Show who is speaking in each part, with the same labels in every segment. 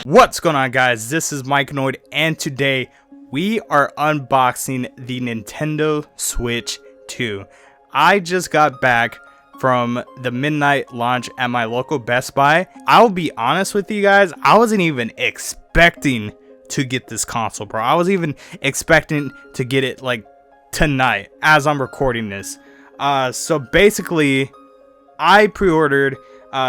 Speaker 1: What's going on, guys? This is Mikeinoid, and today we are unboxing the Nintendo Switch 2. I just got back from the midnight launch at my local Best Buy. I'll be honest with you guys, I wasn't even expecting to get this console, bro. I was even expecting to get it like tonight as I'm recording this. So basically, I pre-ordered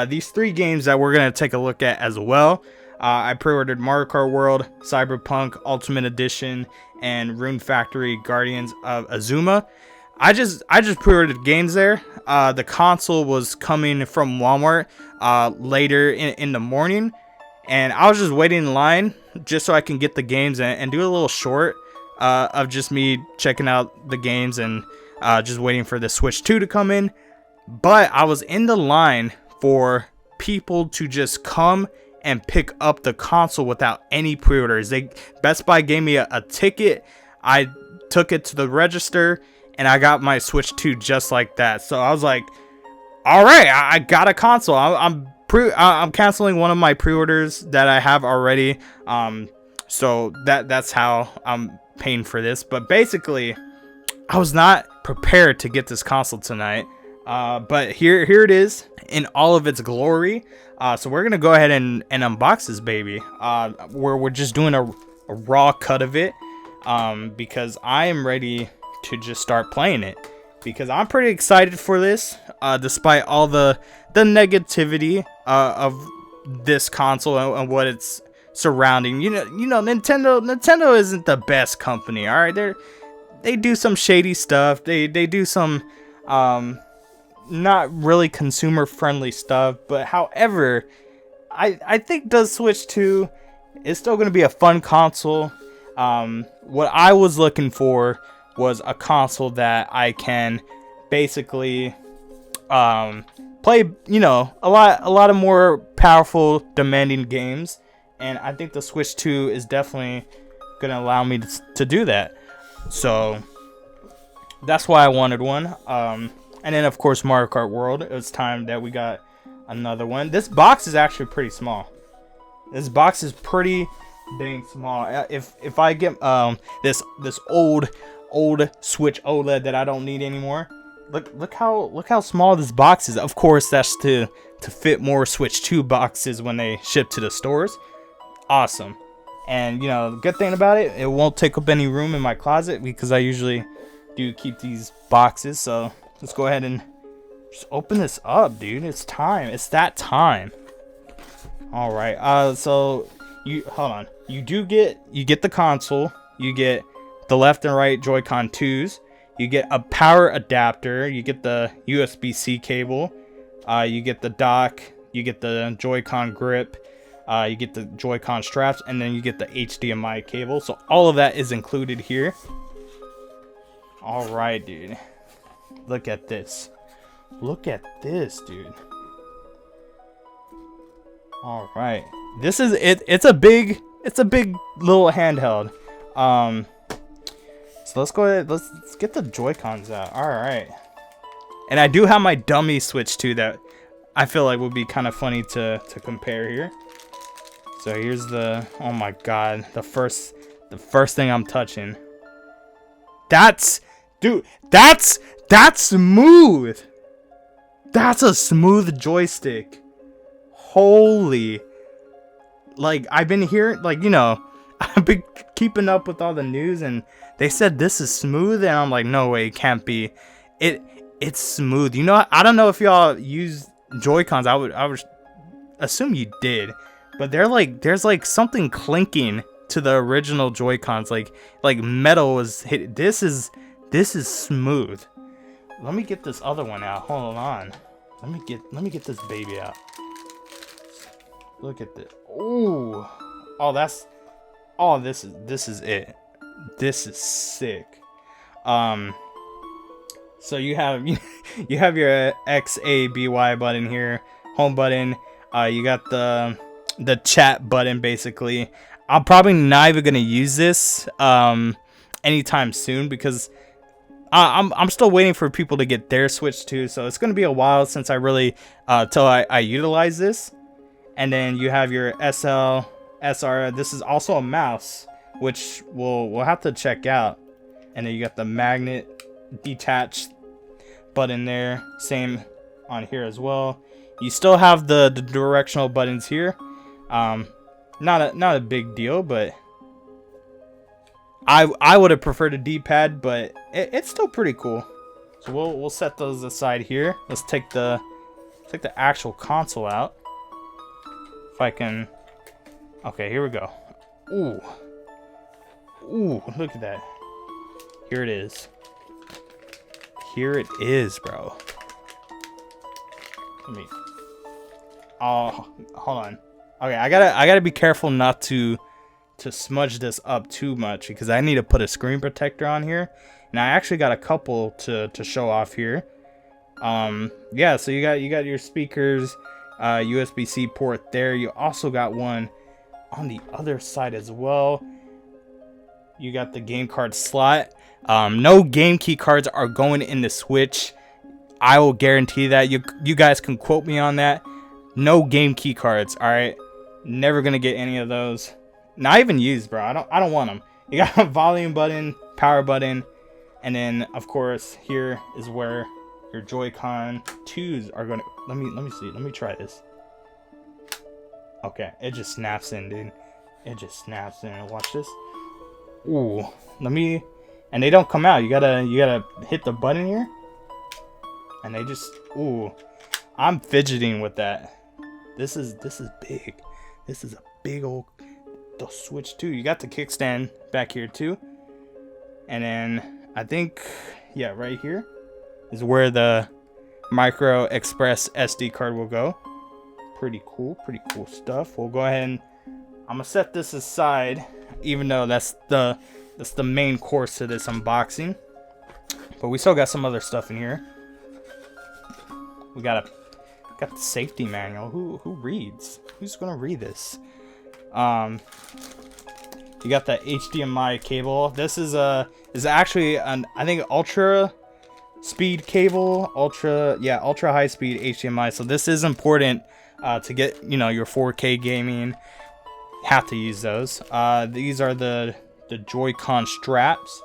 Speaker 1: these 3 games that we're going to take a look at as well. I pre-ordered Mario Kart World, Cyberpunk Ultimate Edition, and Rune Factory Guardians of Azuma. I just pre-ordered games there. The console was coming from Walmart later in the morning, and I was just waiting in line just so I can get the games and do a little short of just me checking out the games and just waiting for the Switch 2 to come in. But I was in the line for people to just come and pick up the console without any pre-orders. Best Buy gave me a ticket. I took it to the register and I got my Switch 2 just like that. So I was like, all right, I got a console. I'm canceling one of my pre-orders that I have already. So that's how I'm paying for this. But basically, I was not prepared to get this console tonight. But here it is in all of its glory. So we're gonna go ahead and unbox this baby. We're just doing a raw cut of it, because I am ready to just start playing it, because I'm pretty excited for this, despite all the negativity of this console and what it's surrounding. You know, Nintendo isn't the best company. All right, they do some shady stuff. They do some not really consumer friendly stuff, but however, I think the Switch 2 is still going to be a fun console. What I was looking for was a console that I can basically play, you know, a lot of more powerful, demanding games, and I think the Switch 2 is definitely going to allow me to do that. So that's why I wanted one. And then, of course, Mario Kart World. It was time that we got another one. This box is actually pretty small. This box is pretty dang small. If I get this old Switch OLED that I don't need anymore, look how small this box is. Of course, that's to fit more Switch 2 boxes when they ship to the stores. Awesome. And you know, the good thing about it, it won't take up any room in my closet, because I usually do keep these boxes. So let's go ahead and just open this up, dude. It's time. It's that time. All right. So hold on. You get the console. You get the left and right Joy-Con 2s. You get a power adapter. You get the USB-C cable. You get the dock. You get the Joy-Con grip. You get the Joy-Con straps, and then you get the HDMI cable. So all of that is included here. All right, dude. Look at this. Look at this, dude. All right. This is it. It's a big little handheld. So let's go ahead. Let's get the Joy-Cons out. All right. And I do have my dummy Switch 2 that I feel like would be kind of funny to compare here. So here's the, oh my god, the first thing I'm touching. Dude, that's smooth. That's a smooth joystick. Holy. Like, I've been hearing, like, you know, I've been keeping up with all the news, and they said this is smooth, and I'm like, no way, it can't be. It's smooth. You know, I don't know if y'all use Joy-Cons. I would assume you did. But there's like something clinking to the original Joy-Cons, like metal was hit. This is smooth. Let me get this other one out. Hold on. Let me get this baby out. Look at this. Ooh. Oh, this is it. This is sick. So you have your X, A, B, Y button here, home button. You got the chat button, basically. I'm probably not even gonna use this anytime soon, because I'm still waiting for people to get their Switch 2, so it's gonna be a while since I really till I utilize this. And then you have your SL SR. This is also a mouse, which we'll have to check out. And then you got the magnet detached button there. Same on here as well. You still have the directional buttons here. Not a big deal, but I would have preferred a D-pad, but it's still pretty cool. So we'll set those aside here. Let's take the actual console out. If I can. Okay, here we go. Ooh, look at that. Here it is. Here it is, bro. Let me. Oh, hold on. Okay, I gotta be careful not to smudge this up too much, because I need to put a screen protector on here, and I actually got a couple to show off here. Yeah, so you got your speakers, USB-C port there. You also got one on the other side as well. You got the game card slot. No game key cards are going in the Switch. I will guarantee that. You guys can quote me on that. No game key cards. All right, never gonna get any of those. Not even used, bro. I don't want them. You got a volume button, power button, and then of course here is where your Joy-Con 2s are gonna. Let me see. Let me try this. Okay, it just snaps in, dude. It just snaps in. Watch this. Ooh, let me. And they don't come out. You gotta hit the button here, and they just. Ooh, I'm fidgeting with that. This is big. This is a big old the Switch 2. You got the kickstand back here too, and then I think yeah, right here is where the micro express SD card will go. Pretty cool stuff. We'll go ahead and I'm gonna set this aside, even though that's the main course to this unboxing. But we still got some other stuff in here. We got the safety manual. Who reads? Who's gonna read this? You got the HDMI cable. This is actually an I think ultra speed cable, ultra high speed HDMI. So this is important to get your 4K gaming. Have to use those. These are the Joy-Con straps.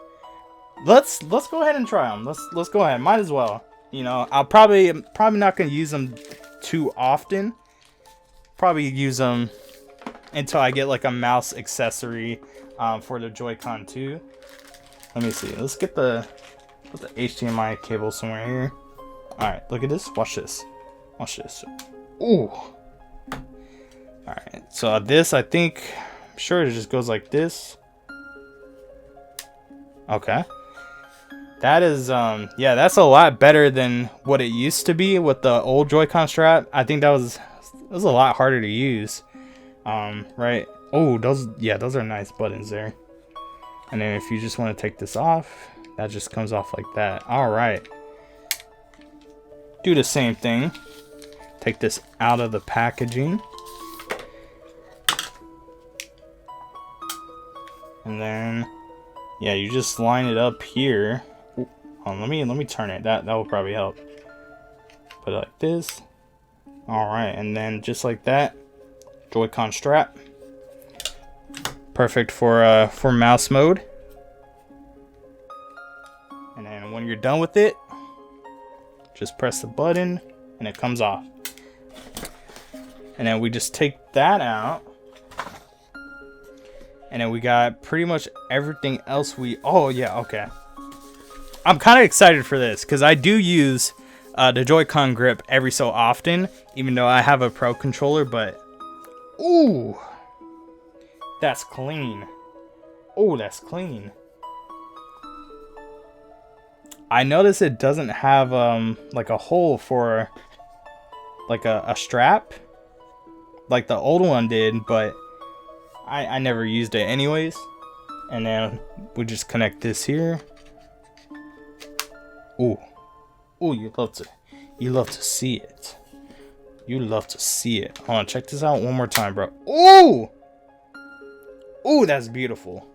Speaker 1: Let's go ahead and try them. Let's go ahead. Might as well. I'll probably not gonna use them too often. Probably use them until I get like a mouse accessory for the Joy-Con 2. Let me see. Let's get the HDMI cable somewhere here. All right, look at this. Watch this. Watch this. Ooh. All right. So this, I'm sure it just goes like this. Okay. That is, yeah, that's a lot better than what it used to be with the old Joy-Con strap. I think that was a lot harder to use. Right. Oh, those are nice buttons there. And then if you just want to take this off, that just comes off like that. All right. Do the same thing. Take this out of the packaging. And then, yeah, you just line it up here. Oh, let me turn it. That will probably help. Put it like this. All right, and then just like that, Joy-Con strap. Perfect for mouse mode. And then when you're done with it, just press the button and it comes off. And then we just take that out. And then we got pretty much everything else oh yeah, okay. I'm kind of excited for this because I do use the Joy-Con grip every so often, even though I have a Pro controller, but ooh, that's clean. Oh, that's clean. I notice it doesn't have like a hole for like a strap like the old one did, but I never used it anyways. And then we just connect this here. Ooh. Ooh, you love to see it. You love to see it. Hold on, check this out one more time, bro. Ooh! Ooh, that's beautiful.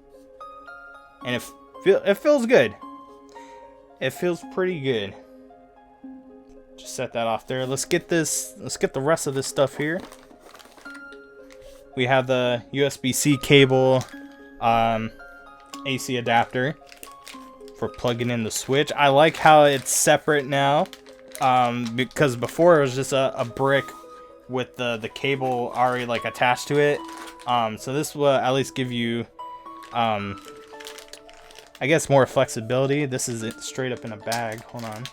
Speaker 1: And it feels good. It feels pretty good. Just set that off there. Let's get the rest of this stuff here. we have the USB-C cable, AC adapter for plugging in the Switch. I like how it's separate now, because before it was just a brick with the cable already like attached to it. So this will at least give you, I guess, more flexibility. This is it straight up in a bag. Hold on.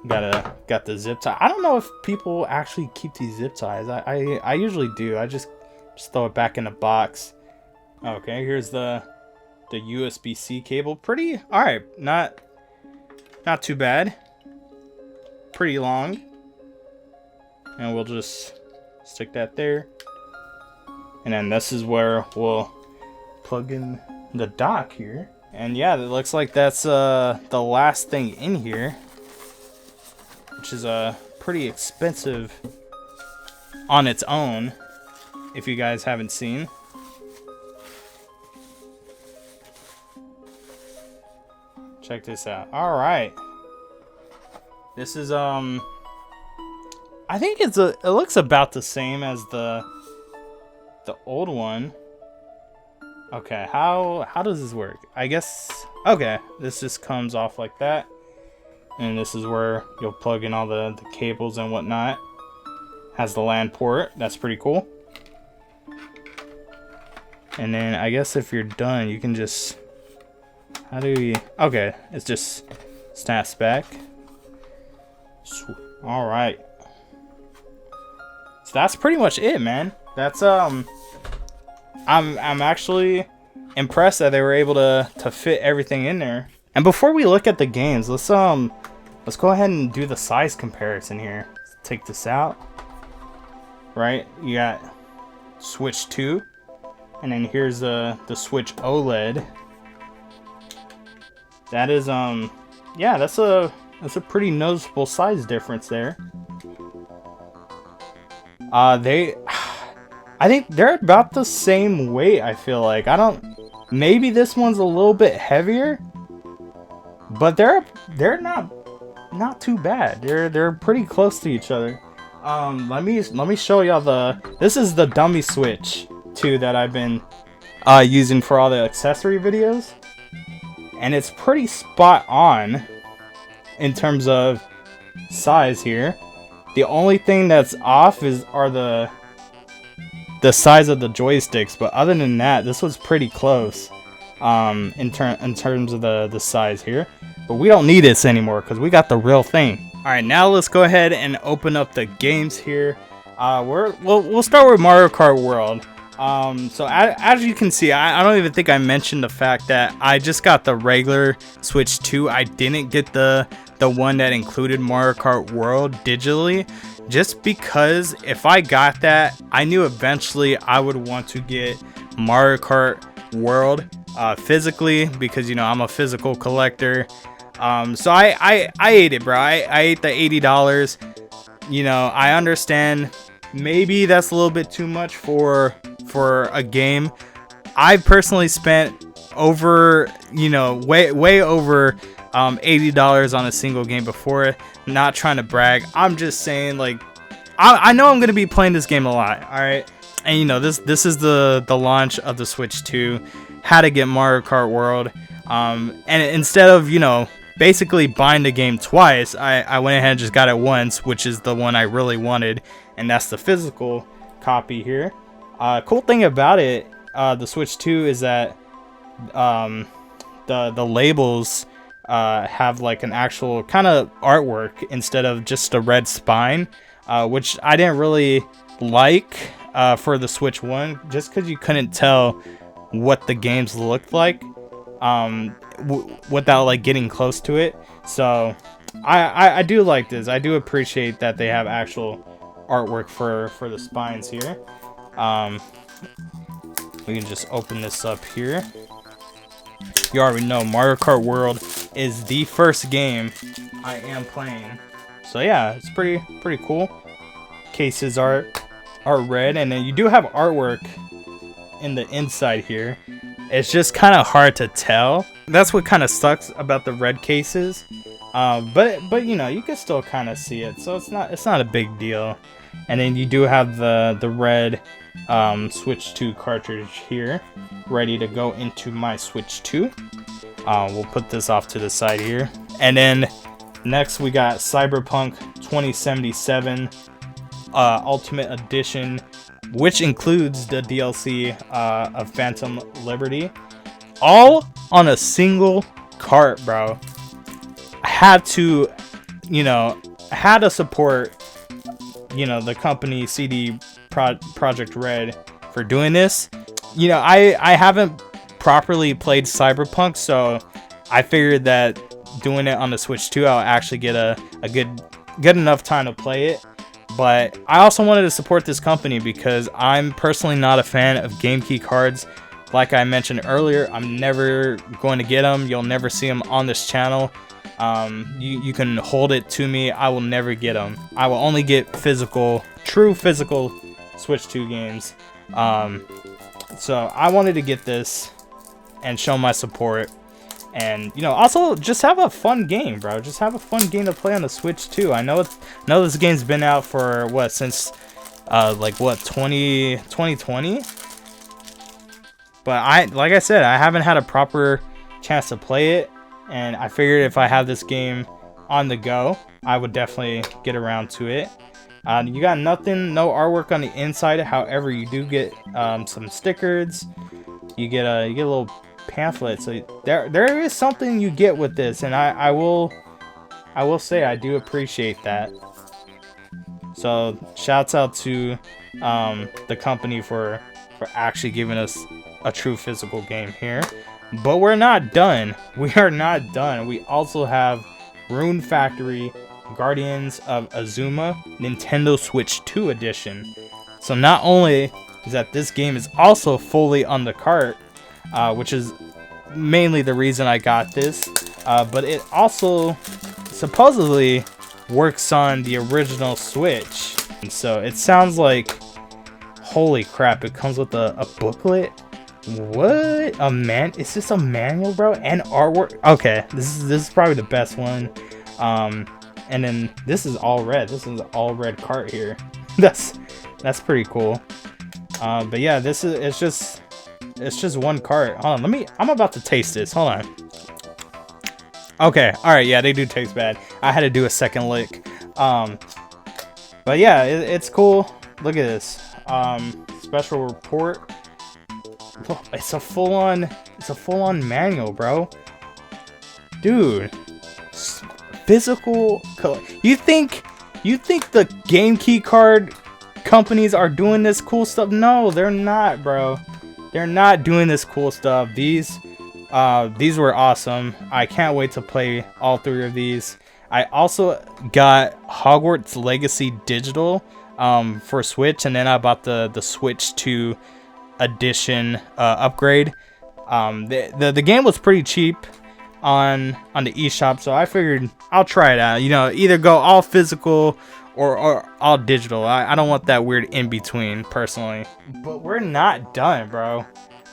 Speaker 1: Got the zip tie. I don't know if people actually keep these zip ties. I usually do. I just throw it back in the box. Okay, here's the USB-C cable. Pretty all right. Not too bad. Pretty long. And we'll just stick that there. And then this is where we'll plug in the dock here. And yeah, it looks like that's the last thing in here, which is pretty expensive on its own, if you guys haven't seen. Check this out. All right, this is I think it looks about the same as the old one. Okay, how does this work? I guess, okay, this just comes off like that. And this is where you'll plug in all the cables and whatnot. Has the LAN port. That's pretty cool. And then I guess if you're done, you can just... How do we... Okay, it's just snaps back. Alright. So that's pretty much it, man. That's... I'm actually impressed that they were able to fit everything in there. And before we look at the games, let's go ahead and do the size comparison here. Let's take this out. Right, you got Switch 2, and then here's the Switch OLED. That is yeah, that's a pretty noticeable size difference there. I think they're about the same weight, I feel like. Maybe this one's a little bit heavier, but they're not too bad. They're pretty close to each other. Let me show y'all this is the dummy Switch 2 that I've been using for all the accessory videos, and it's pretty spot on in terms of size here. The only thing that's off are the size of the joysticks, but other than that, this was pretty close in terms of the size here. But we don't need this anymore because we got the real thing. All right, now let's go ahead and open up the games here. We'll start with Mario Kart World. So as you can see, I don't even think I mentioned the fact that I just got the regular Switch 2. I didn't get the one that included Mario Kart World digitally, just because if I got that, I knew eventually I would want to get Mario Kart World physically, because you know I'm a physical collector. So I ate it, bro. I ate the $80. You know, I understand maybe that's a little bit too much for a game. I personally spent over, you know, way over $80 on a single game before. Not trying to brag. I'm just saying, like, I know I'm gonna be playing this game a lot. All right, and you know this is the launch of the Switch 2. Had to get Mario Kart World. And instead of, you know, basically buying the game twice, I went ahead and just got it once, which is the one I really wanted, and that's the physical copy here. Cool thing about it, the Switch 2, is that the labels have like an actual kind of artwork instead of just a red spine, which I didn't really like for the Switch 1, just because you couldn't tell what the games looked like without like getting close to it. So I do like this. I do appreciate that they have actual artwork for the spines here. We can just open this up here. You already know Mario Kart World is the first game I am playing. So yeah, it's pretty cool. Cases are red, and then you do have artwork in the inside here. It's just kind of hard to tell. That's what kind of sucks about the red cases. But you know, you can still kind of see it, so it's not a big deal. And then you do have the red Switch 2 cartridge here, ready to go into my Switch 2. We'll put this off to the side here. And then next we got Cyberpunk 2077 Ultimate Edition, which includes the DLC of Phantom Liberty, all on a single cart, bro. I had to, you know, I had to support, you know, the company CD Projekt Red for doing this. You know, I haven't properly played Cyberpunk, so I figured that doing it on the Switch 2, I'll actually get a good enough time to play it. But I also wanted to support this company because I'm personally not a fan of game key cards. Like I mentioned earlier, I'm never going to get them. You'll never see them on this channel. You can hold it to me. I will never get them. I will only get true physical Switch 2 games. So I wanted to get this and show my support. And, you know, also just have a fun game, bro. Just have a fun game to play on the Switch 2. I know this game's been out for what, since like what, 2020. But like I said, I haven't had a proper chance to play it, and I figured if I have this game on the go, I would definitely get around to it. You got no artwork on the inside. However, you do get some stickers. You get a little pamphlet. So there is something you get with this, and I will say I do appreciate that. So shouts out to the company for actually giving us a true physical game here. But we're not done. We are not done. We also have Rune Factory Guardians of Azuma Nintendo Switch 2 edition. So not only is that this game is also fully on the cart, which is mainly the reason I got this, but it also supposedly works on the original Switch. And so it sounds like, holy crap, it comes with a booklet. What? Is this a manual, bro? And artwork? Okay, this is probably the best one. And then this is all red. This is all red cart here. That's pretty cool. But yeah, it's just one cart. Hold on, I'm about to taste this. Hold on. Okay, all right, yeah, they do taste bad. I had to do a second lick. But yeah, it's cool. Look at this. Special report. Look, it's a full-on manual, bro. Dude, physical color. You think the game key card companies are doing this cool stuff? No, they're not, bro. They're not doing this cool stuff. These were awesome. I can't wait to play all three of these. I also got Hogwarts Legacy Digital for Switch, and then I bought the Switch 2 edition upgrade. The game was pretty cheap on the eShop, so I figured I'll try it out. You know, either go all physical or all digital. I don't want that weird in between personally. But we're not done, bro.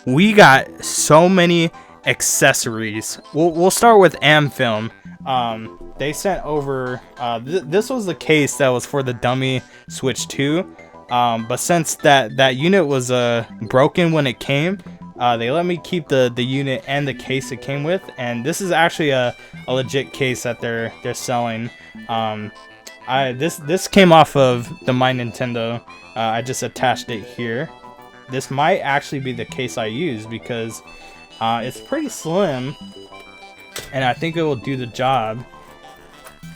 Speaker 1: We got so many accessories. We'll start with Film. They sent over this was the case that was for the dummy Switch 2, but since that unit was broken when it came, they let me keep the unit and the case it came with, and this is actually a legit case that they're selling. This came off of the My Nintendo. I just attached it here. This might actually be the case I use because it's pretty slim, and I think it will do the job.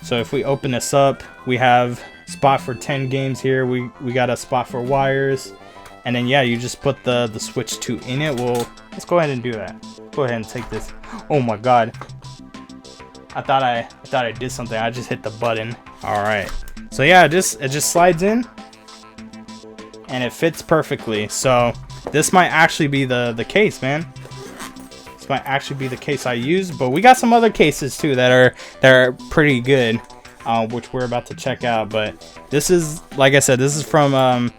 Speaker 1: So if we open this up, we have spot for 10 games here. We got a spot for wires, and then yeah, you just put the Switch 2 in it. Well, let's go ahead and do that. Go ahead and take this. Oh my god, I thought I did something. I just hit the button. All right, so yeah, it just slides in and it fits perfectly. So this might actually be the case, man. This might actually be the case I use, but we got some other cases too that are pretty good, which we're about to check out. But this is, like I said, this is from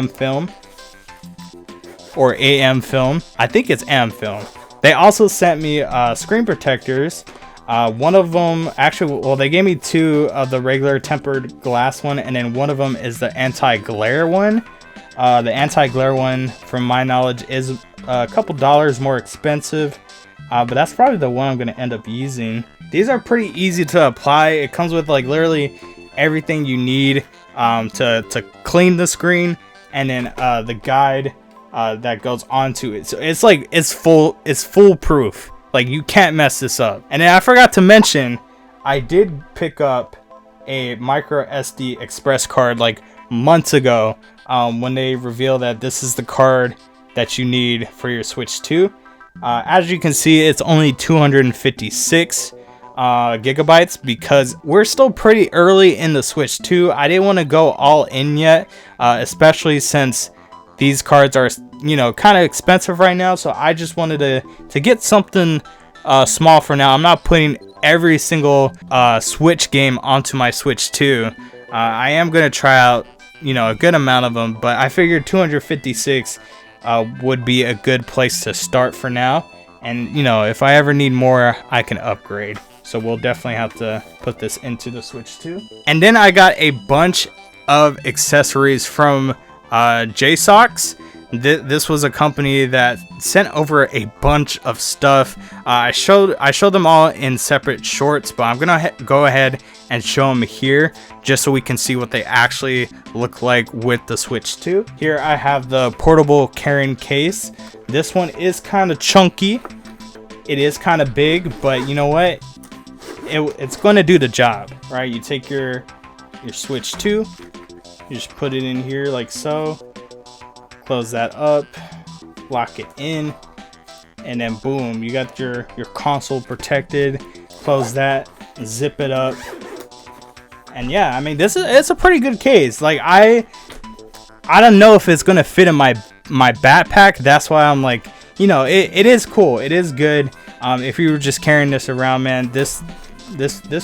Speaker 1: Film or AM Film. I think it's AM Film. They also sent me screen protectors One of them, actually, well, they gave me 2 of the regular tempered glass one, and then one of them is the anti-glare one. The anti-glare one, from my knowledge, is a couple dollars more expensive, but that's probably the one I'm going to end up using. These are pretty easy to apply. It comes with like literally everything you need to clean the screen, and then the guide that goes onto it. So it's like it's foolproof. Like, you can't mess this up. And then I forgot to mention, I did pick up a micro SD express card like months ago, when they revealed that this is the card that you need for your Switch 2. As you can see, it's only 256 gigabytes, because we're still pretty early in the Switch 2. I didn't want to go all in yet, especially since these cards are, you know, kind of expensive right now. So I just wanted to get something small for now. I'm not putting every single Switch game onto my Switch 2. I am going to try out, you know, a good amount of them, but I figured 256 would be a good place to start for now. And, you know, if I ever need more, I can upgrade. So we'll definitely have to put this into the Switch 2. And then I got a bunch of accessories from JSOX. This was a company that sent over a bunch of stuff. I showed them all in separate shorts, but I'm gonna go ahead and show them here just so we can see what they actually look like with the Switch 2. Here I have the portable carrying case. This one is kind of chunky. It is kind of big, but you know what? It's going to do the job, right? You take your Switch 2, you just put it in here like so, close that up, lock it in, and then boom, you got your console protected. Close that, zip it up, and yeah, I mean, it's a pretty good case. Like, I don't know if it's gonna fit in my backpack. That's why I'm like, you know, it is cool, it is good. If you were just carrying this around, man, this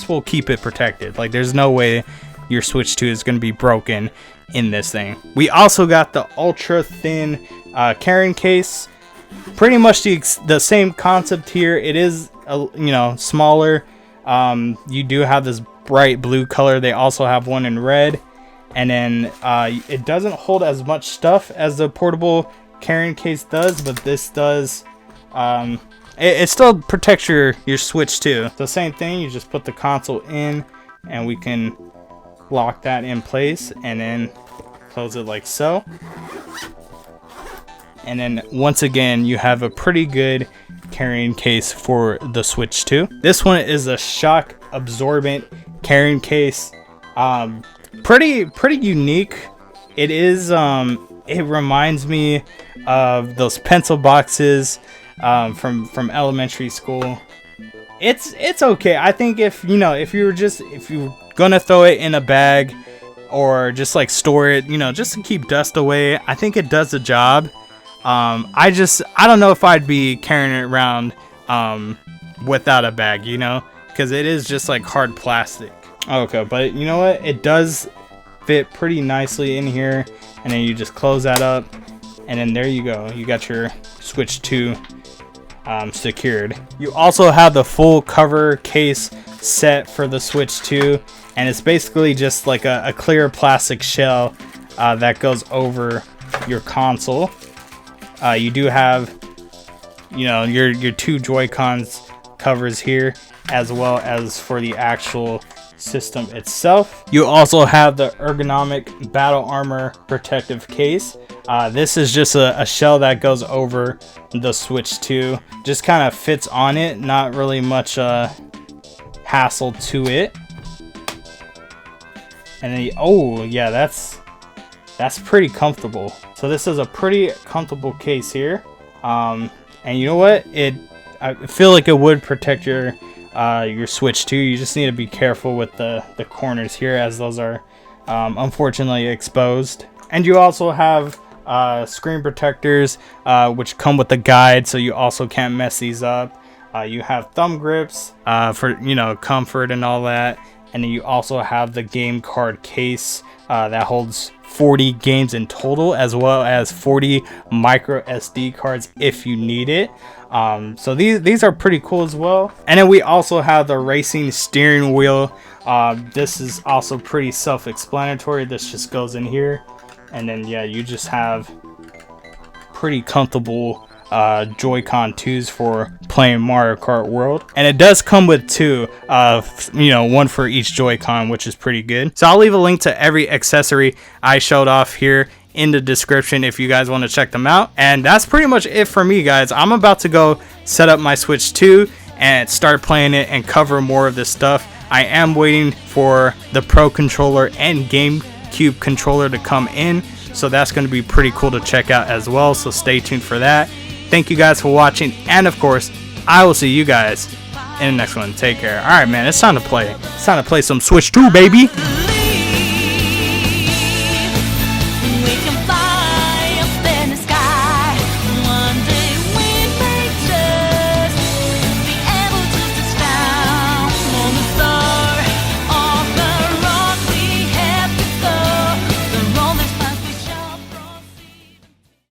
Speaker 1: will keep it protected. Like, there's no way your Switch 2 is going to be broken in this thing. We also got the ultra thin carrying case. Pretty much the same concept here. It is you know, smaller. You do have this bright blue color. They also have one in red, and then it doesn't hold as much stuff as the portable carrying case does, but this does. It still protects your Switch 2. The same thing, you just put the console in, and we can lock that in place, and then close it like so. And then once again, you have a pretty good carrying case for the Switch 2. This one is a shock absorbent carrying case. Pretty unique. It is. It reminds me of those pencil boxes from elementary school. It's okay. I think if you're gonna throw it in a bag or just like store it, you know, just to keep dust away, I think it does the job. I don't know if I'd be carrying it around without a bag, you know, because it is just like hard plastic. Okay, but you know what? It does fit pretty nicely in here, and then you just close that up, and then there you go. You got your Switch 2 secured. You also have the full cover case set for the Switch 2, and it's basically just like a clear plastic shell that goes over your console. You do have, you know, your 2 Joy-Cons covers here, as well as for the actual system itself. You also have the ergonomic battle armor protective case. This is just a shell that goes over the Switch 2. Just kind of fits on it, not really much hassle to it. And then, oh yeah, that's pretty comfortable. So this is a pretty comfortable case here. And you know what? I feel like it would protect your Switch 2. You just need to be careful with the corners here, as those are unfortunately exposed. And you also have screen protectors, which come with the guide, so you also can't mess these up. You have thumb grips for, you know, comfort and all that. And then you also have the game card case that holds 40 games in total, as well as 40 micro SD cards if you need it. So these are pretty cool as well. And then we also have the racing steering wheel. This is also pretty self-explanatory. This just goes in here, and then yeah, you just have pretty comfortable Joy-Con 2s for playing Mario Kart World. And it does come with two, one for each Joy-Con, which is pretty good. So I'll leave a link to every accessory I showed off here in the description if you guys want to check them out. And that's pretty much it for me, guys. I'm about to go set up my Switch 2 and start playing it and cover more of this stuff. I am waiting for the Pro controller and GameCube controller to come in, so that's going to be pretty cool to check out as well, so stay tuned for that. Thank you guys for watching, and of course, I will see you guys in the next one. Take care. Alright, man, it's time to play. It's time to play some Switch 2, baby!